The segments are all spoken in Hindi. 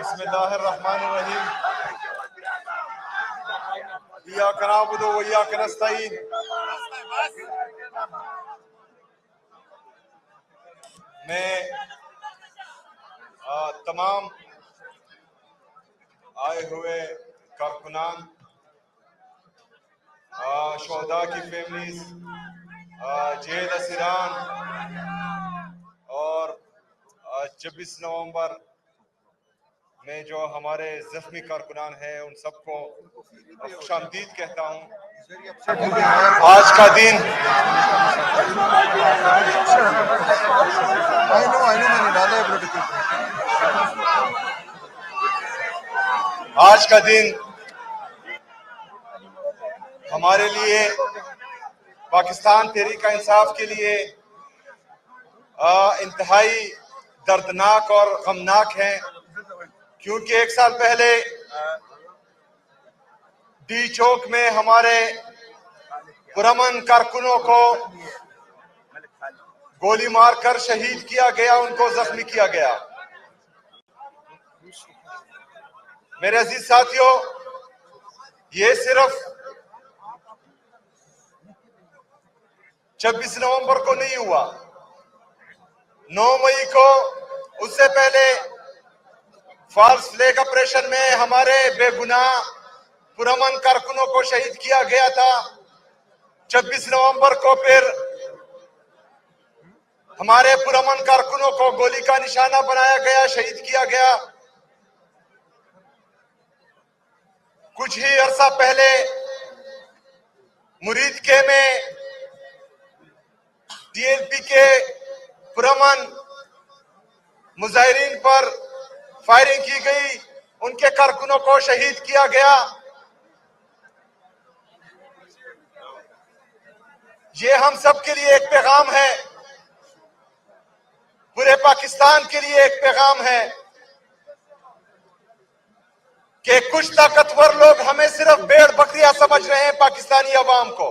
बिस्मिल्लाहिर्रहमानिर्रहीम। इय्याका नअबुदु व इय्याका नस्तईन। मैं तमाम आए हुए कारकुनान, शोहदा की फैमिलीज, जेल असीरान और 26 नवंबर में जो हमारे जख्मी कारकुनान हैं उन सबको खुशामदीद कहता हूँ। आज का दिन हमारे लिए, पाकिस्तान तहरीक इंसाफ के लिए इंतहाई दर्दनाक और गमनाक है, क्योंकि एक साल पहले डी चौक में हमारे पुरअमन कारकुनों को गोली मारकर शहीद किया गया, उनको जख्मी किया गया। मेरे अजीज साथियों, ये सिर्फ 26 नवंबर को नहीं हुआ, 9 मई को, उससे पहले फॉल्स फ्लैग ऑपरेशन में हमारे बेगुनाह पुरअमन कारकुनों को शहीद किया गया था। 26 नवंबर को फिर हमारे पुरअमन कारकुनों को गोली का निशाना बनाया गया, शहीद किया गया। कुछ ही अरसा पहले मुरीदके में टीएलपी के पुरअमन मुजाहिरीन पर फायरिंग की गई, उनके कारकुनों को शहीद किया गया। ये हम सब के लिए एक पैगाम है, पूरे पाकिस्तान के लिए एक पैगाम है कि कुछ ताकतवर लोग हमें सिर्फ भेड़ बकरियां समझ रहे हैं। पाकिस्तानी अवाम को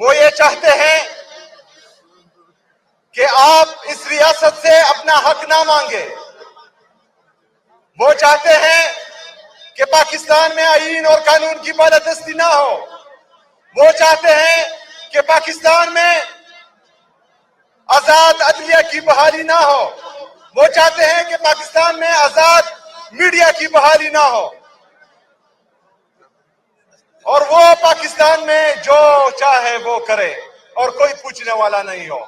वो ये चाहते हैं कि आप इस रियासत से अपना हक ना मांगे। वो चाहते हैं कि पाकिस्तान में आईन और कानून की बालादस्ती ना हो। वो चाहते हैं कि पाकिस्तान में आजाद अदलिया की बहाली ना हो। वो चाहते हैं कि पाकिस्तान में आजाद मीडिया की बहाली ना हो, और वो पाकिस्तान में जो चाहे वो करे और कोई पूछने वाला नहीं हो।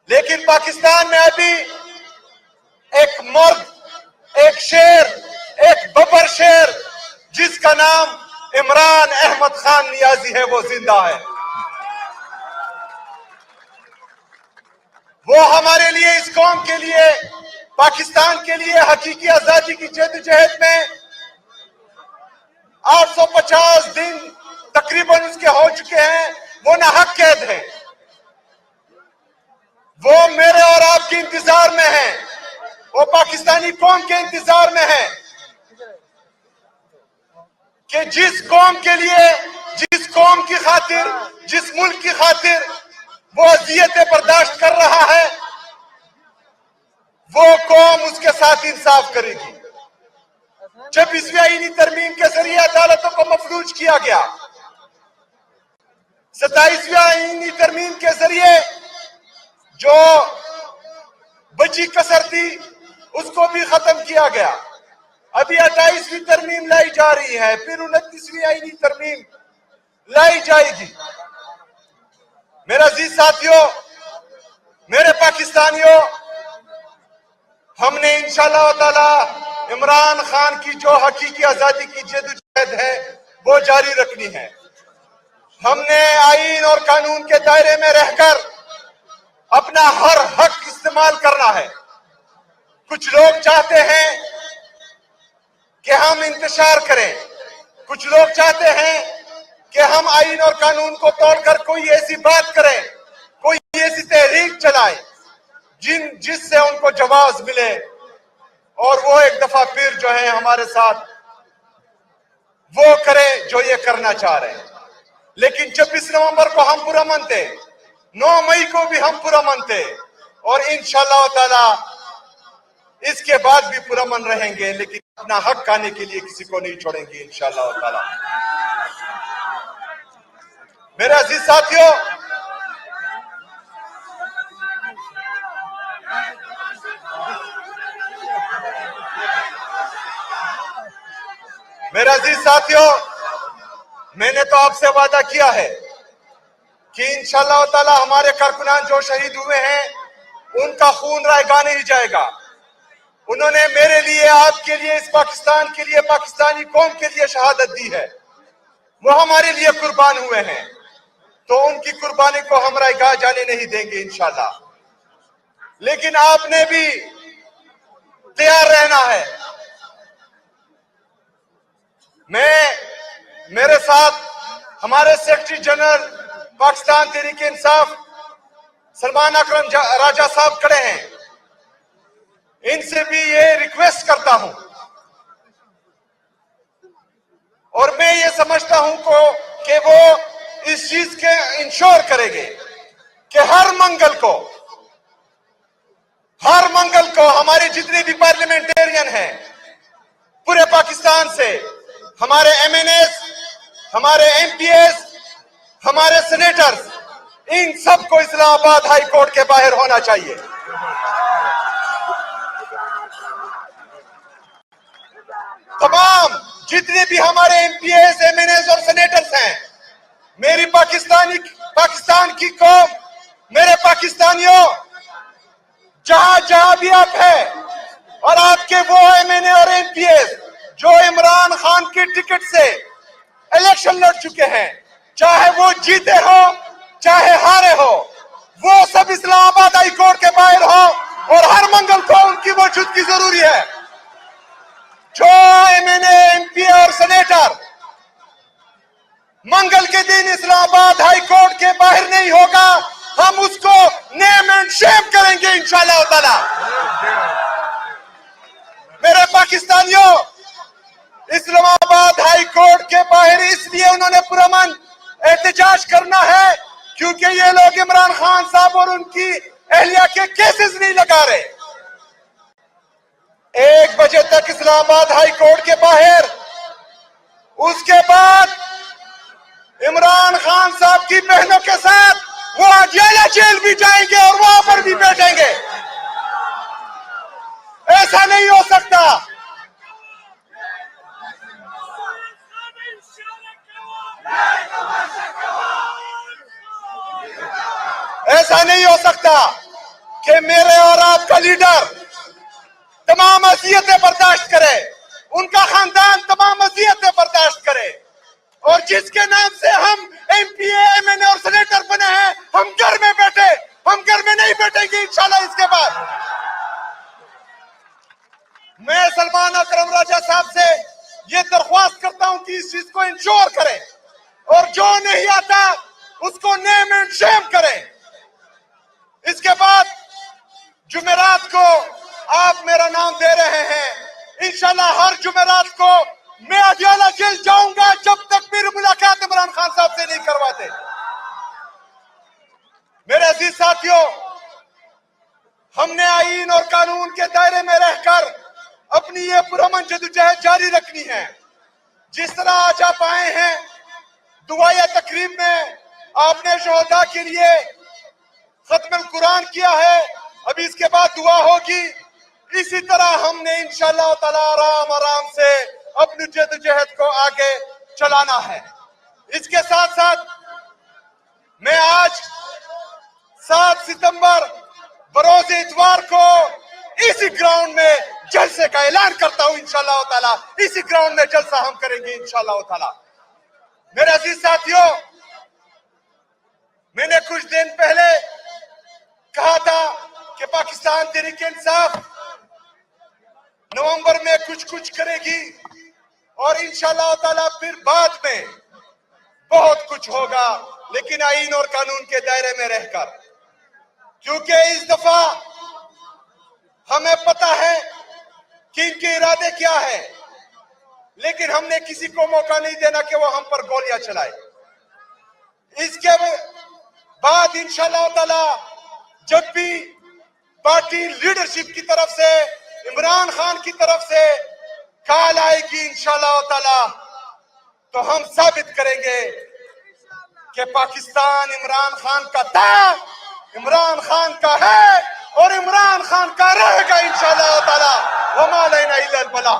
लेकिन पाकिस्तान में अभी एक मर्द, एक शेर, एक बबर शेर जिसका नाम इमरान अहमद खान नियाजी है, वो जिंदा है। वो हमारे लिए, इस कौम के लिए, पाकिस्तान के लिए हकीकी आजादी की जद्दोजहद में 850 दिन तकरीबन उसके हो चुके हैं। वो नाहक कैद है। वो मेरे और आपके इंतजार में है, वो पाकिस्तानी कौम के इंतजार में है कि जिस कौम के लिए, जिस कौम की खातिर, जिस मुल्क की खातिर वो अजियतें बर्दाश्त कर रहा है, वो कौम उसके साथ इंसाफ करेगी। 26वीं आईनी तरमीम के जरिए अदालतों को मफलूज किया गया। 27वीं आईनी तरमीम के जरिए जो बची कसर थी उसको भी खत्म किया गया। अभी 28वीं तरमीम लाई जा रही है, फिर 29वीं आईनी तरमीम लाई जाएगी। मेरे अजीज साथियों, मेरे पाकिस्तानियों, हमने इंशाअल्लाह ताला इमरान खान की जो हकीकी आजादी की जद्दोजहद है वो जारी रखनी है। हमने आईन और कानून के दायरे में रहकर अपना हर हक इस्तेमाल करना है। कुछ लोग चाहते हैं कि हम इंतशार करें, कुछ लोग चाहते हैं कि हम आईन और कानून को तोड़कर कोई ऐसी बात करें, कोई ऐसी तहरीक चलाए जिससे उनको जवाब मिले और वो एक दफा फिर जो है हमारे साथ वो करे जो ये करना चाह रहे हैं। लेकिन 26 नवंबर को हम पुरअमन थे, 9 मई को भी हम पुरअमन थे, और इंशाअल्लाह ताला इसके बाद भी पुरअमन रहेंगे, लेकिन अपना हक खाने के लिए किसी को नहीं छोड़ेंगे इंशाअल्लाह ताला। मेरे अजीज साथियों, मैंने तो आपसे वादा किया है कि इंशाअल्लाह ताला हमारे कारकुनान जो शहीद हुए हैं उनका खून रायगा नहीं जाएगा। उन्होंने मेरे लिए, आपके लिए, इस पाकिस्तान के लिए, पाकिस्तानी कौम के लिए शहादत दी है। वो हमारे लिए कुर्बान हुए हैं, तो उनकी कुर्बानी को हम रायगा जाने नहीं देंगे इंशाअल्लाह। लेकिन आपने भी तैयार रहना है। मेरे साथ हमारे सेक्रेटरी जनरल पाकिस्तान तहरीक इंसाफ सलमान अकरम राजा साहब खड़े हैं। इनसे भी ये रिक्वेस्ट करता हूं, और मैं ये समझता हूं कि वो इस चीज के इंश्योर करेंगे कि हर मंगल को हमारे जितने भी पार्लियामेंटेरियन हैं पूरे पाकिस्तान से, हमारे एमएनएस, हमारे एमपीएस, हमारे सेनेटर्स, इन सबको इस्लामाबाद हाई कोर्ट के बाहर होना चाहिए। तमाम जितने भी हमारे एमपीएस, एमएनएस और सेनेटर्स हैं, मेरी पाकिस्तान की कौम, मेरे पाकिस्तानियों, जहां जहां भी आप हैं, और आपके वो एमएनए और एमपीएस जो इमरान खान की टिकट से इलेक्शन लड़ चुके हैं, चाहे वो जीते हो चाहे हारे हो, वो सब इस्लामाबाद हाई कोर्ट के बाहर हो और हर मंगल को उनकी मौजूदगी जरूरी है। जो एमएनए, एमपी और सेनेटर मंगल के दिन इस्लामाबाद हाई कोर्ट के बाहर नहीं होगा, हम उसको नेम एंड शेम करेंगे इंशाअल्लाह ताला। मेरे पाकिस्तानियों, इस्लामाबाद हाई कोर्ट के बाहर इसलिए उन्होंने पुरअमन एहतजाज करना है क्योंकि ये लोग इमरान खान साहब और उनकी अहलिया के केसेस नहीं लगा रहे। 1 बजे तक इस्लामाबाद हाई कोर्ट के बाहर, उसके बाद इमरान खान साहब की बहनों के साथ वो अडियाला जेल भी जाएंगे और वहां पर भी बैठेंगे। ऐसा नहीं हो सकता। ऐसा नहीं हो सकता कि मेरे और आपका लीडर तमाम अज़ियतें बर्दाश्त करे, उनका खानदान तमाम अज़ियतें बर्दाश्त करे, और जिसके नाम से हम एमपीए, एमएनए और सेनेटर बने हैं, हम घर में बैठे, हम घर में नहीं बैठेंगे इंशाल्लाह। इसके बाद मैं सलमान अकरम राजा साहब से ये दरख्वास्त करता हूं कि इस चीज को इंश्योर करें, और जो नहीं आता उसको नेम एंड शेम करें। इसके बाद जुमेरात को आप मेरा नाम दे रहे हैं, इंशाल्लाह हर जुमेरात को मैं अडियाला जेल जाऊंगा जब तक मेरी मुलाकात इमरान खान साहब से नहीं करवाते। मेरे अजीज साथियों, हमने आईन और कानून के दायरे में रहकर अपनी ये पुरअमन जदोजहद जारी रखनी है। जिस तरह आज आप आए हैं दुआया तकरीब में, आपने शोहदा के लिए खत्म कुरान किया है, अभी इसके बाद दुआ होगी। इसी तरह हमने इंशाअल्लाह ताला आराम आराम से अपनी जदोजहद को आगे चलाना है। इसके साथ साथ मैं आज 7 सितंबर बरोज इतवार को इसी ग्राउंड में जलसे का ऐलान करता हूं इंशाअल्लाह ताला। इसी ग्राउंड में जलसा हम करेंगे इंशाअल्लाह ताला। मेरे अजीज साथियों, मैंने कुछ दिन पहले कहा था कि पाकिस्तान तहरीक इंसाफ नवंबर में कुछ करेगी और इंशाअल्लाह ताला फिर बाद में बहुत कुछ होगा, लेकिन आईन और कानून के दायरे में रहकर, क्योंकि इस दफा हमें पता है कि इनके इरादे क्या है, लेकिन हमने किसी को मौका नहीं देना कि वो हम पर गोलियां चलाए। इसके बाद इंशाअल्लाह ताला जब भी पार्टी लीडरशिप की तरफ से इमरान खान की तरफ से कॉल आएगी इंशाअल्लाह ताला, तो हम साबित करेंगे कि पाकिस्तान इमरान खान का था, इमरान खान का है और इमरान खान का रहेगा इंशाअल्लाह ताला। वमा अलैना इल्ला अल बलाग।